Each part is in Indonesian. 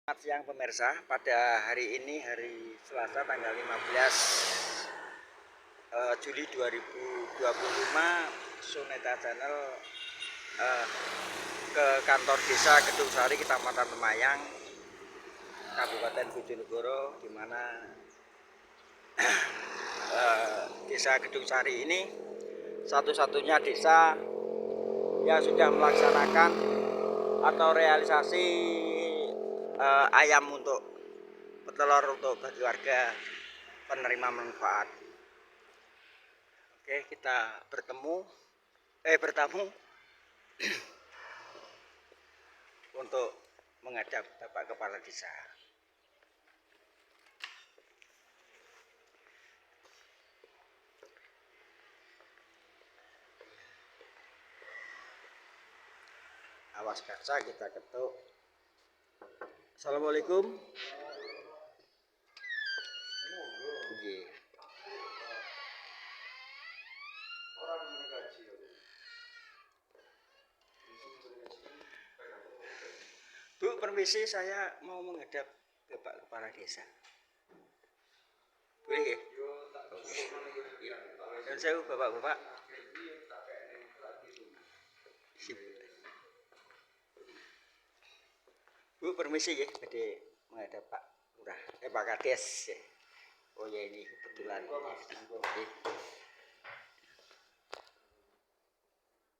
Selamat siang pemirsa, pada hari ini hari Selasa tanggal 15 Juli 2025 Soneta Channel ke kantor desa Gedung Sari, Kecamatan Temayang, Kabupaten Bojonegoro, di mana desa Gedung Sari ini satu-satunya desa yang sudah melaksanakan atau realisasi ayam untuk bertelur untuk bagi warga penerima manfaat. Oke, kita bertamu untuk menghadap Bapak Kepala Desa. Awas kaca kita ketuk. Assalamualaikum. Bu, permisi, saya mau menghadap Bapak Kepala Desa. Boleh ya? Dan saya Bapak-bapak. Bu, permisi ya, jadi menghadap Pak Lurah, Pak Kades. Oh ya, ini kebetulan.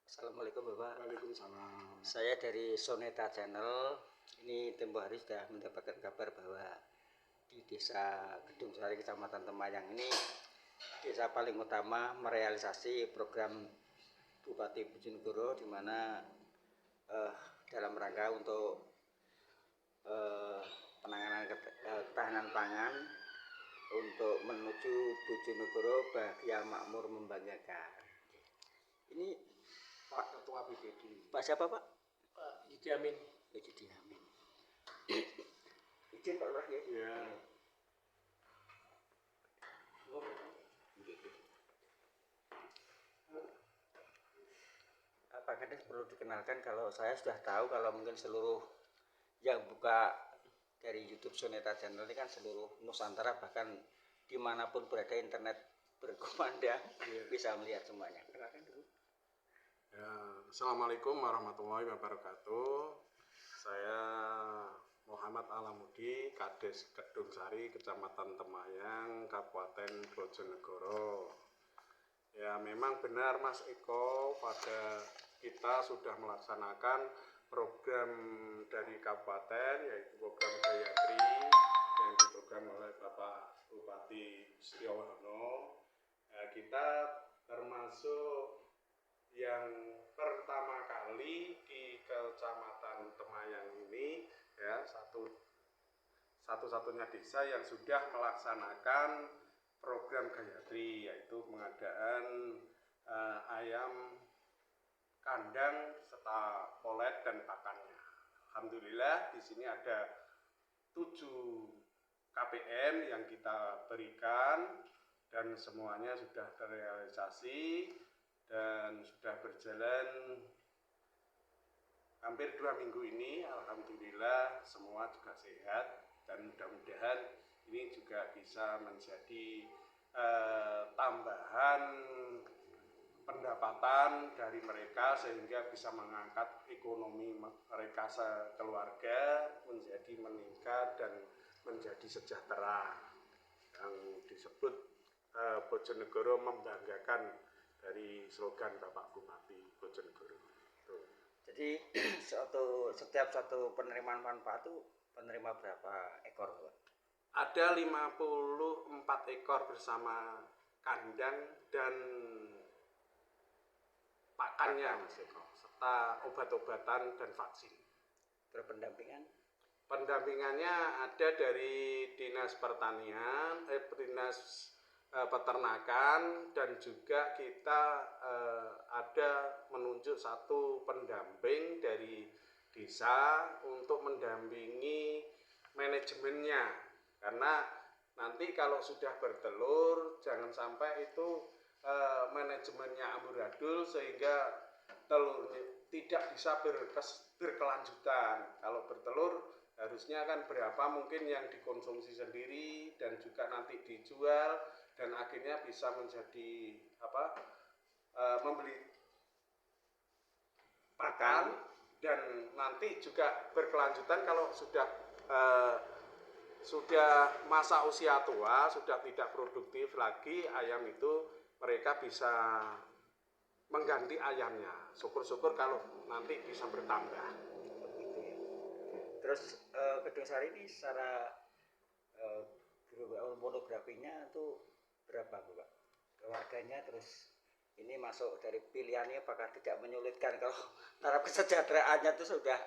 Assalamualaikum Bapak. Waalaikumsalam. Saya dari Soneta Channel. Ini tempo hari sudah mendapatkan kabar bahwa di desa Gedung Sari, Kecamatan Temayang ini desa paling utama merealisasi program Bupati Bojonegoro, di mana dalam rangka untuk penanganan ketahanan pangan untuk menuju Bojonegoro bahagia makmur membanggakan. Ini Pak Ketua BPD. Pak siapa Pak? Pak Yudi Amin. Yudi Amin. Izin Pak Lurah ya. Ya. Pak Kades perlu dikenalkan, kalau saya sudah tahu kalau mungkin seluruh yang buka dari YouTube Soneta Channel ini kan seluruh Nusantara, bahkan dimanapun berada internet berkumandang bisa melihat semuanya. Kenalkan dulu. Ya, Assalamualaikum warahmatullahi wabarakatuh. Saya Muhammad Alamudi, Kades Gedung Sari, Kecamatan Temayang, Kabupaten Bojonegoro. Ya, memang benar Mas Eko, pada kita sudah melaksanakan program dari kabupaten, yaitu program Gayatri yang diprogram oleh Bapak Bupati Setiawono. Kita termasuk yang pertama kali di Kecamatan Temayang ini, ya, satu-satunya desa yang sudah melaksanakan program Gayatri, yaitu pengadaan ayam kandang serta polet dan pakannya. Alhamdulillah di sini ada 7 KPM yang kita berikan dan semuanya sudah terrealisasi dan sudah berjalan hampir 2 minggu ini. Alhamdulillah semua juga sehat dan mudah-mudahan ini juga bisa menjadi tambahan pendapatan dari mereka sehingga bisa mengangkat ekonomi mereka sekeluarga menjadi meningkat dan menjadi sejahtera, yang disebut Bojonegoro membanggakan dari slogan Bapak Bupati Bojonegoro. Jadi setiap satu penerimaan manfaat itu penerima berapa ekor Pak? Ada 54 ekor bersama kandang dan pakannya Mas Eko, serta obat-obatan dan vaksin. Berpendampingan? Pendampingannya ada dari Dinas Pertanian, Dinas Peternakan, dan juga kita ada menunjuk satu pendamping dari desa untuk mendampingi manajemennya, karena nanti kalau sudah bertelur jangan sampai itu manajemennya amburadul sehingga telurnya tidak bisa berkelanjutan. Kalau bertelur harusnya kan berapa mungkin yang dikonsumsi sendiri dan juga nanti dijual dan akhirnya bisa menjadi membeli pakan dan nanti juga berkelanjutan kalau sudah masa usia tua, sudah tidak produktif lagi ayam itu, mereka bisa mengganti ayamnya. Syukur-syukur kalau nanti bisa bertambah. Begitu ya. Terus Kedung Sari ini secara monografinya itu berapa Pak? Keluarganya, terus ini masuk dari pilihannya apakah tidak menyulitkan kalau taraf kesejahteraannya itu sudah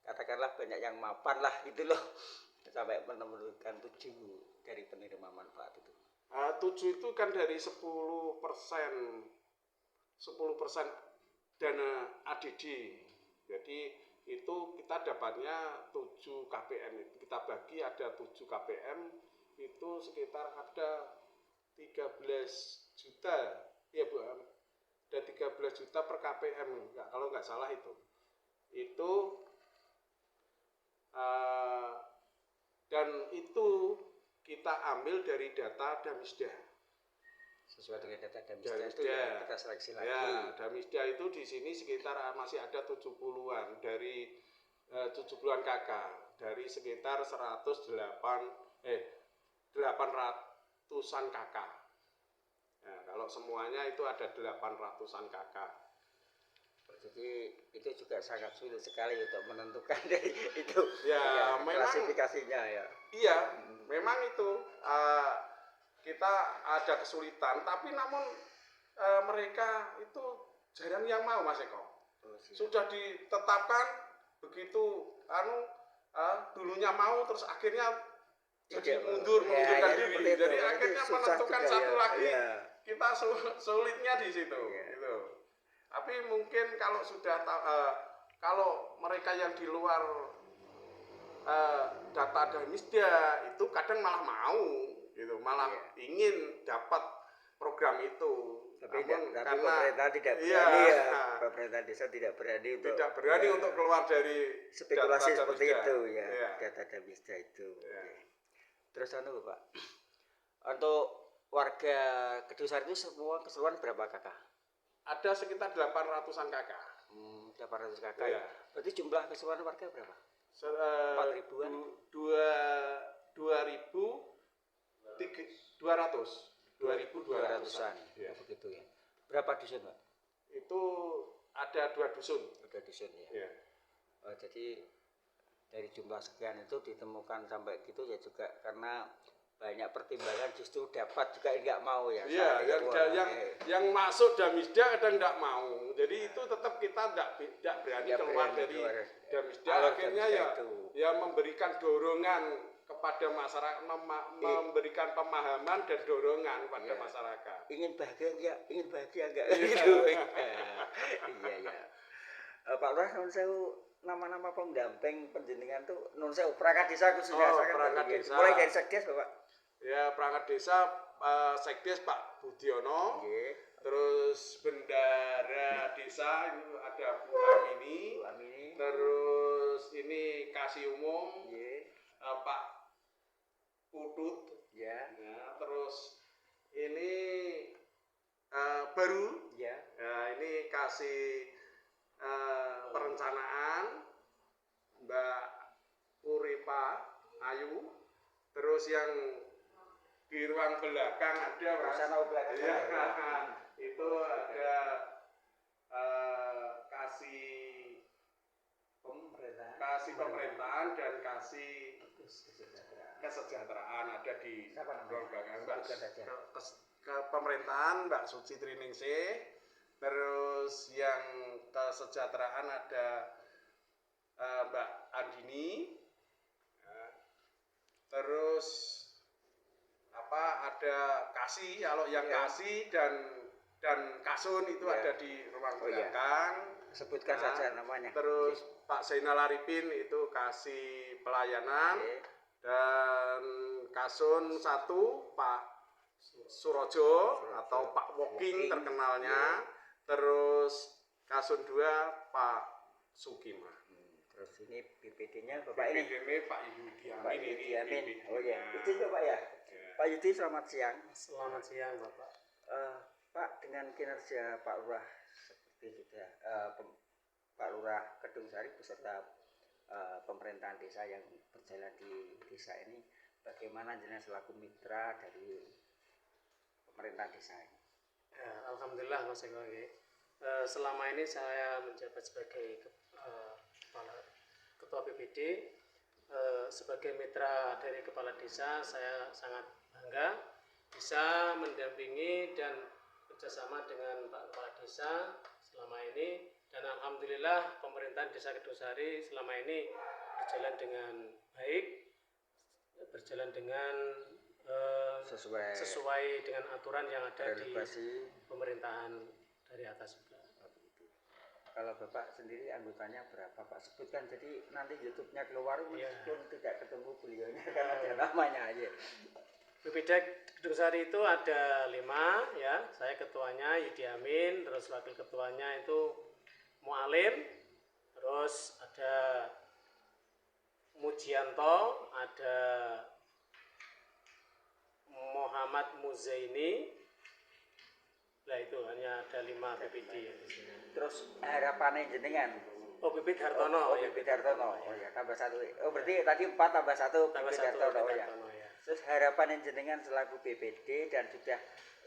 katakanlah banyak yang mapan lah gitu loh, sampai menemukan 7 dari penerima manfaat itu. 7 itu kan dari 10% dana ADD. Jadi itu kita dapatnya 7 KPM. Kita bagi ada 7 KPM, itu sekitar ada 13 juta. Iya Bu, ada 13 juta per KPM, kalau nggak salah itu. Dan itu kita ambil dari data Damisda. Sesuai dengan data Damisda itu ya kita seleksi lagi. Ya, Damisda itu di sini sekitar masih ada 70-an dari 70-an kakak dari sekitar 800-an kakak. Nah, kalau semuanya itu ada 800-an kakak. Jadi itu juga sangat sulit sekali untuk menentukan dari itu ya, memang klasifikasinya ya. Iya, memang itu kita ada kesulitan, tapi namun mereka itu jarang yang mau Mas Eko. Sudah ditetapkan begitu dulunya mau terus akhirnya jadi mengundurkan diri. Jadi akhirnya menentukan satu lagi kita sulitnya di situ. Gitu. Tapi mungkin kalau sudah kalau mereka yang di luar data Damisda itu kadang malah mau gitu, malah ingin dapat program itu. Tapi pemerintah tidak berani pemerintah desa tidak berani untuk keluar dari spekulasi data seperti itu data Damisda itu. Terus Pak, untuk warga Kedung Sari itu semua keseluruhan berapa kakak? Ada sekitar 800-an kakak. 800 kakak ya. Berarti jumlah keseluruhan warga berapa? 4.000-an? 2.200-an. Ya, begitu ya. Berapa dusun, Pak? Itu ada 2 dusun. 2 dusun ya. Jadi dari jumlah sekian itu ditemukan sampai gitu ya juga karena banyak pertimbangan justru dapat juga enggak mau ya. Iya, yang masuk Damisda kadang enggak mau. Jadi itu tetap kita enggak berani keluar dari Damisda. Akhirnya ya memberikan dorongan kepada masyarakat, memberikan pemahaman dan dorongan pada masyarakat. Ingin bahagia enggak gitu. Iya. Pak Lurah, nun sewu nama-nama pendamping penjenengan tuh nun sewu perangkat desa khususnya perangkat desa. Mulai dari Sekdes Bapak. Ya, perangkat desa Sekdes Pak Budiono. Terus bendara desa itu ada Bu Amini. Terus ini kasih umum Pak Putut. Nah, terus ini baru. Nah, ini kasih perencanaan Mbak Uripa Ayu. Terus yang di ruang belakang ada Mas. Itu ada kasih pemerintahan dan kasih kesejahteraan ada di ruang belakang pemerintahan Mbak Suci Triningsih. Terus yang kesejahteraan ada Mbak Andini. Terus ada kasih, kalau yang kasih dan kasun itu ada di ruang belakang. Sebutkan saja namanya. Terus Pak Zainal Arifin itu kasih pelayanan. Dan kasun 1 Pak Surojo atau Pak Walking terkenalnya. Terus kasun 2 Pak Sukima. Terus ini BPD-nya Bapak ini. BPD Pak Yudi Pak Amin Yudi ini. Amin. BPD-nya. Oh ya, izin Bapak ya. Pak Yudi selamat siang. Selamat siang Bapak. Pak, dengan kinerja Pak Lurah seperti sudah Pak Lurah Kedung Sari beserta pemerintahan desa yang berjalan di desa ini, bagaimana jenengan selaku mitra dari pemerintahan desa ini? Ya, Alhamdulillah Mas Eko. Selama ini saya menjabat sebagai kepala ketua BPD, sebagai mitra dari kepala desa, saya sangat bangga bisa mendampingi dan kerjasama dengan Pak Kepala Desa selama ini, dan alhamdulillah pemerintahan Desa Kedung Sari selama ini berjalan dengan baik, berjalan dengan sesuai dengan aturan yang ada di pemerintahan dari atas juga. Kalau Bapak sendiri anggotanya berapa Pak? Sebutkan, jadi nanti YouTube-nya keluar meskipun tidak ketemu beliaunya kan ada namanya aja. BPD Kedung Sari itu ada 5 ya, saya ketuanya Yudi Amin, terus wakil ketuanya itu Mualim, terus ada Mujianto, ada Muhammad Muzaini. Nah itu hanya ada 5 BPD. Terus harapannya jenengan? Oh, Bibit Hartono. Bibit Hartono. Oh ya, tambah 1. Oh berarti tadi 4 tambah 1 Bibit Hartono. Oh ya. Terus harapan jenengan selaku BPD dan sudah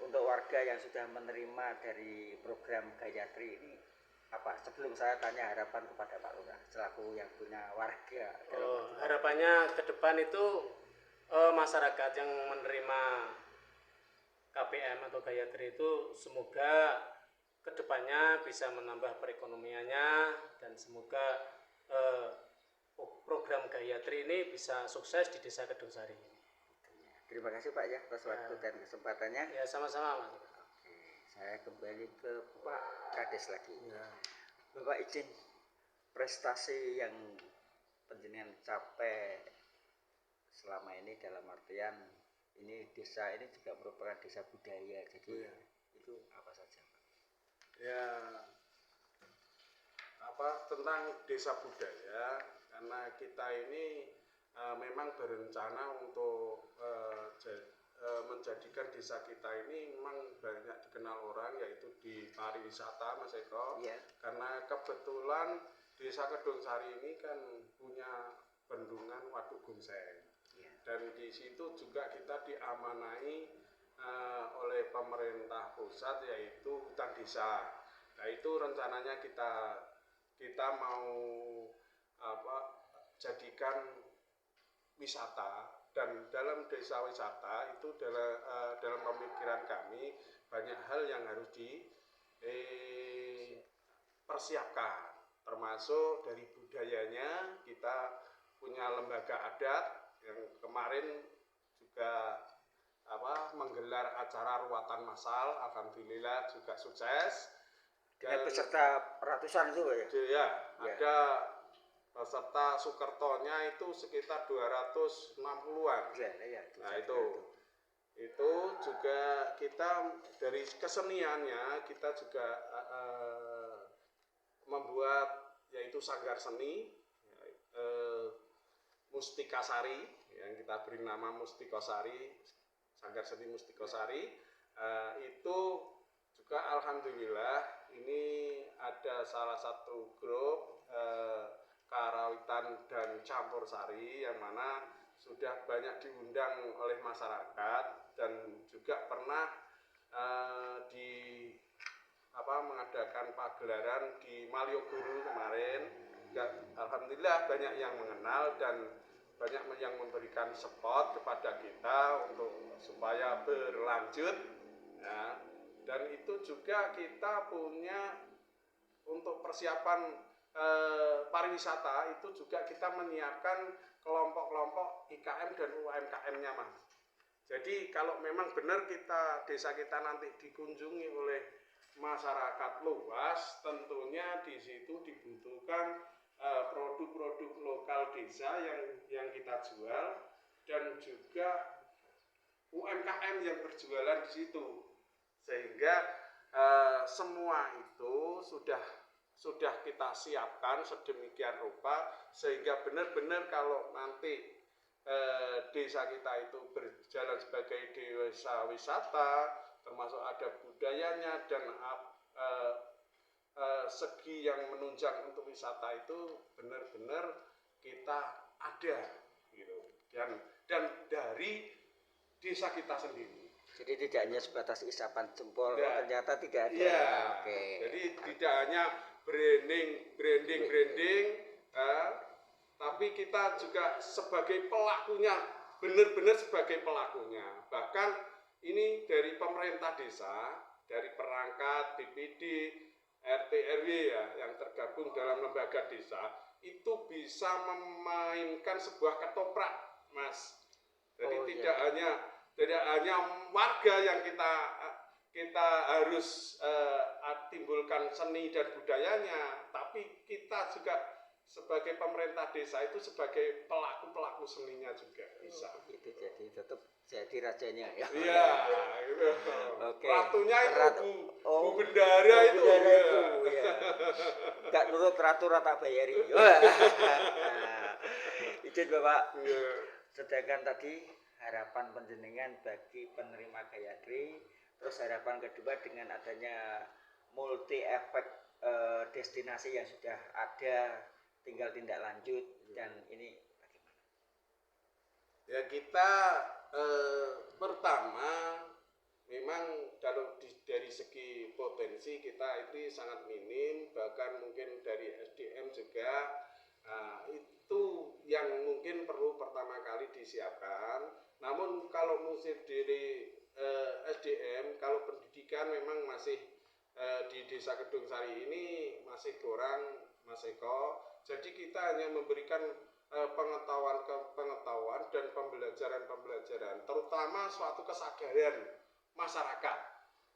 untuk warga yang sudah menerima dari program Gayatri ini apa? Sebelum saya tanya harapan kepada Pak Lurah selaku yang punya warga. Harapannya ke depan itu masyarakat yang menerima KPM atau Gayatri itu semoga kedepannya bisa menambah perekonomiannya, dan semoga program Gayatri ini bisa sukses di Desa Kedung Sari. Terima kasih Pak ya atas waktu dan kesempatannya. Ya sama-sama Mas. Oke, saya kembali ke Pak Kades lagi. Ya. Bapak izin, prestasi yang penjenengan capai selama ini dalam artian ini desa ini juga merupakan desa budaya, jadi itu apa saja Pak? Ya, tentang desa budaya, karena kita ini memang berencana untuk menjadikan desa kita ini memang banyak dikenal orang, yaitu di pariwisata Mas Eko. Karena kebetulan Desa Kedung Sari ini kan punya bendungan Waduk Gungseng. Dan di situ juga kita diamanai oleh pemerintah pusat, yaitu hutan desa. Nah itu rencananya kita mau jadikan wisata, dan dalam desa wisata itu dalam pemikiran kami banyak hal yang harus dipersiapkan, termasuk dari budayanya. Kita punya lembaga adat yang kemarin juga menggelar acara ruatan massal, alhamdulillah juga sukses. Dan peserta ratusan itu ya? Ada peserta Sukertonya itu sekitar 260-an. Nah itu juga kita dari keseniannya kita juga membuat yaitu sanggar seni Mustikasari, yang kita beri nama Mustikasari, sanggar seni Mustikasari. Itu juga alhamdulillah ini ada salah satu grup karawitan dan campur sari yang mana sudah banyak diundang oleh masyarakat, dan juga pernah mengadakan pagelaran di Malioboro kemarin. Alhamdulillah banyak yang mengenal dan banyak yang memberikan support kepada kita untuk supaya berlanjut ya. Dan itu juga kita punya untuk persiapan pariwisata, itu juga kita menyiapkan kelompok-kelompok IKM dan UMKM-nya Mas. Jadi kalau memang benar desa kita nanti dikunjungi oleh masyarakat luas, tentunya di situ dibutuhkan produk-produk lokal desa yang kita jual, dan juga UMKM yang berjualan di situ, sehingga semua itu sudah sudah kita siapkan sedemikian rupa sehingga benar-benar kalau nanti desa kita itu berjalan sebagai desa wisata, termasuk ada budayanya dan segi yang menunjang untuk wisata itu benar-benar kita ada gitu. Dan dari desa kita sendiri. Jadi tidak hanya sebatas isapan jempol, Ya. ternyata tidak ada. Iya. Oke. Jadi tidak hanya branding, tapi kita juga sebagai pelakunya, benar-benar sebagai pelakunya. Bahkan ini dari pemerintah desa, dari perangkat BPD, RT RW ya, yang tergabung dalam lembaga desa, itu bisa memainkan sebuah ketoprak, Mas. Jadi tidak hanya warga yang kita harus timbulkan seni dan budayanya, tapi kita juga sebagai pemerintah desa itu sebagai pelaku seninya juga bisa. Itu jadi tetap jadi rajanya ya. Iya, gitu. Oke. Ratunya itu Bu Bu Bendara itu. Bendara Ya. itu, ya. Nggak nurut peraturan tak bayari. Izin Bapak. Iya. Sedangkan tadi harapan panjenengan bagi penerima Gayatri, terus harapan kedua dengan adanya multi efek destinasi yang sudah ada, tinggal tindak lanjut, dan ini bagaimana? Ya kita pertama memang kalau dari segi potensi kita ini sangat minim, bahkan mungkin dari SDM juga. Nah, itu yang mungkin perlu pertama kali disiapkan. Namun kalau musik dari SDM, kalau pendidikan memang masih di Desa Kedung Sari ini masih kurang, Mas Eko. Jadi kita hanya memberikan pengetahuan dan pembelajaran, terutama suatu kesadaran masyarakat.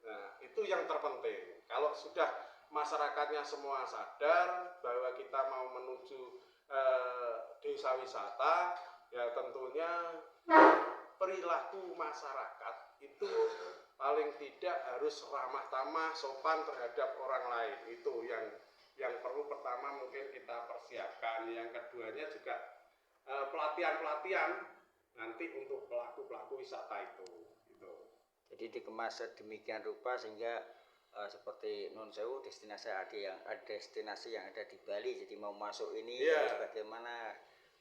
Nah, itu yang terpenting. Kalau sudah masyarakatnya semua sadar bahwa kita mau menuju desa wisata, ya tentunya perilaku masyarakat itu paling tidak harus ramah tamah, sopan terhadap orang lain. Itu yang perlu pertama mungkin kita persiapkan. Yang keduanya juga pelatihan nanti untuk pelaku wisata itu. Gitu. Jadi dikemas sedemikian rupa sehingga seperti non sewu destinasi yang ada di Bali, jadi mau masuk ini harus bagaimana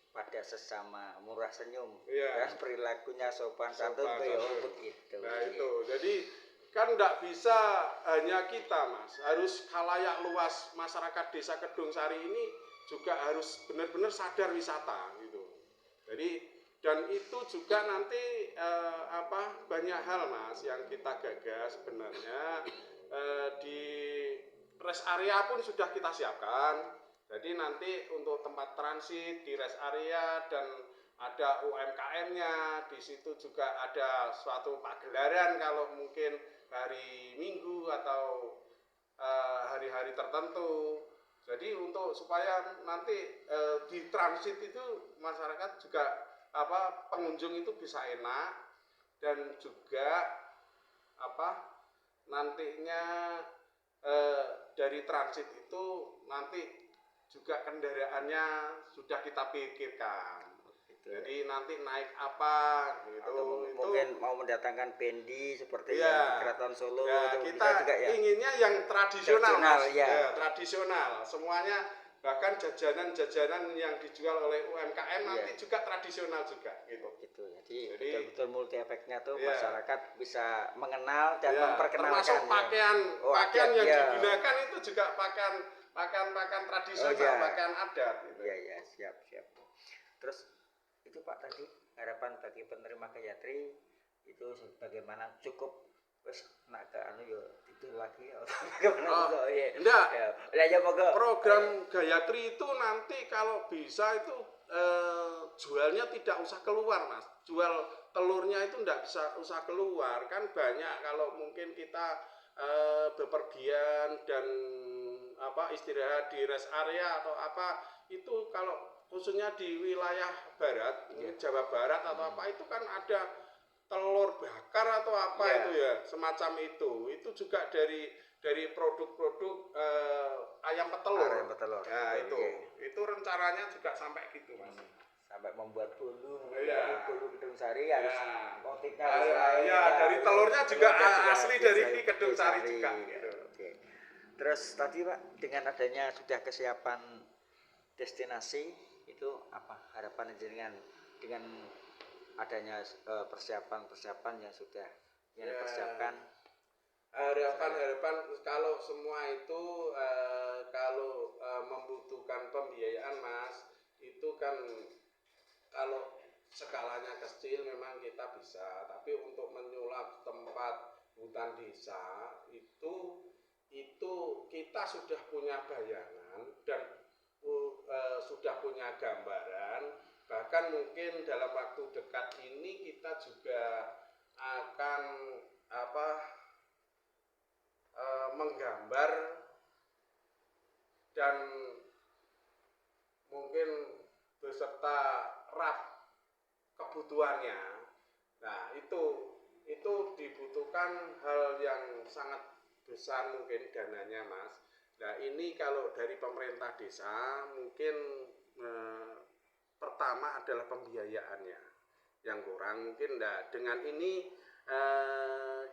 pada sesama murah senyum, dan perilakunya sopan santun begitu. Nah itu, jadi kan tidak bisa hanya kita, Mas, harus khalayak luas masyarakat Desa Kedung Sari ini juga harus benar-benar sadar wisata gitu. Jadi dan itu juga nanti banyak hal, Mas, yang kita gagas sebenarnya. Di rest area pun sudah kita siapkan. Jadi nanti untuk tempat transit di rest area dan ada UMKM-nya, di situ juga ada suatu pagelaran kalau mungkin hari Minggu atau hari-hari tertentu. Jadi untuk supaya nanti di transit itu masyarakat juga pengunjung itu bisa enak dan juga nantinya dari transit itu nanti juga kendaraannya sudah kita pikirkan. Jadi nanti naik apa gitu. Atau mungkin mau mendatangkan bendi seperti ya, yang Keraton Solo ya, itu kita juga ya. inginnya yang tradisional, Mas. Ya. Tradisional. Semuanya bahkan jajanan-jajanan yang dijual oleh UMKM nanti juga tradisional juga gitu. Jadi betul-betul multi efeknya tuh masyarakat bisa mengenal dan memperkenalkan. Termasuk pakaian yang digunakan itu juga pakaian tradisional, pakaian adat gitu. Iya, siap. Terus itu Pak tadi harapan bagi penerima Gayatri itu bagaimana, cukup wis nak ke itu lagi bagaimana? Enggak. Ya, program Gayatri itu nanti kalau bisa itu jualnya tidak usah keluar, Mas. Jual telurnya itu enggak usah keluar. Kan banyak kalau mungkin kita bepergian dan istirahat di rest area atau itu kalau khususnya di wilayah barat, Jawa Barat atau itu kan ada telur bakar atau itu ya, semacam itu juga dari dari produk-produk ayam petelur. Ayam petelur. Ya Oke. itu rencananya juga sampai gitu mas. Sampai membuat bolu, Iya. bolu Kedung Sari harus Ya. motifnya harus Ya, lain. ya, dari telurnya juga asli dari asli Kedung Sari Sari. juga, gitu. Oke. Terus tadi Pak, dengan adanya sudah kesiapan destinasi itu apa harapan jenengan dengan adanya persiapan yang sudah yang Ya. dipersiapkan? Harapan kalau semua itu kalau membutuhkan pembiayaan mas, itu kan kalau skalanya kecil memang kita bisa, tapi untuk menyulap tempat hutan desa itu kita sudah punya bayangan dan sudah punya gambaran, bahkan mungkin dalam waktu dekat ini kita juga akan menggambar dan mungkin beserta rap kebutuhannya. Nah itu dibutuhkan hal yang sangat besar mungkin dananya mas. Nah ini kalau dari pemerintah desa mungkin pertama adalah pembiayaannya yang kurang mungkin. Nah dengan ini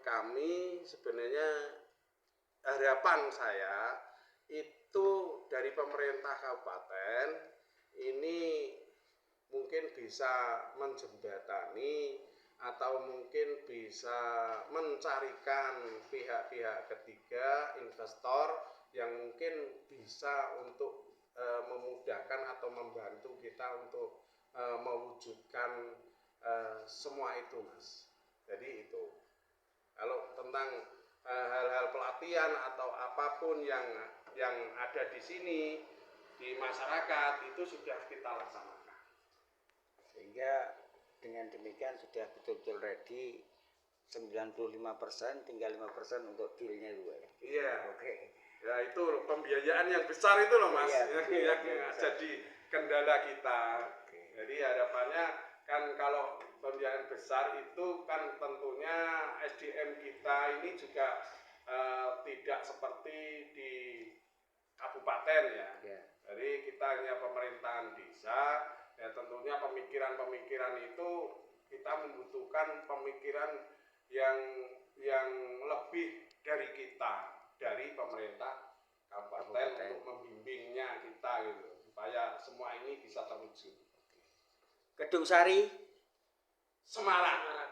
kami sebenarnya harapan saya itu dari pemerintah kabupaten ini mungkin bisa menjembatani atau mungkin bisa mencarikan pihak-pihak ketiga investor yang mungkin bisa untuk memudahkan atau membantu kita untuk mewujudkan semua itu mas. Jadi itu kalau tentang hal-hal pelatihan atau apapun yang ada di sini di masyarakat itu sudah kita laksanakan. Sehingga dengan demikian sudah betul-betul ready 95%, tinggal 5% untuk dealnya juga ya. Iya. Oke. Ya itu pembiayaan yang besar itu loh mas, Iya, yang jadi kendala kita. Oke. Jadi harapannya kan kalau pembiayaan besar itu kan tentunya SDM kita ini juga tidak seperti di kabupaten ya. Jadi kita hanya pemerintahan desa, ya tentunya pemikiran-pemikiran itu kita membutuhkan pemikiran yang lebih dari kita, dari pemerintah kabupaten untuk membimbingnya kita gitu, supaya semua ini bisa terwujud. Kedung Sari Semarang.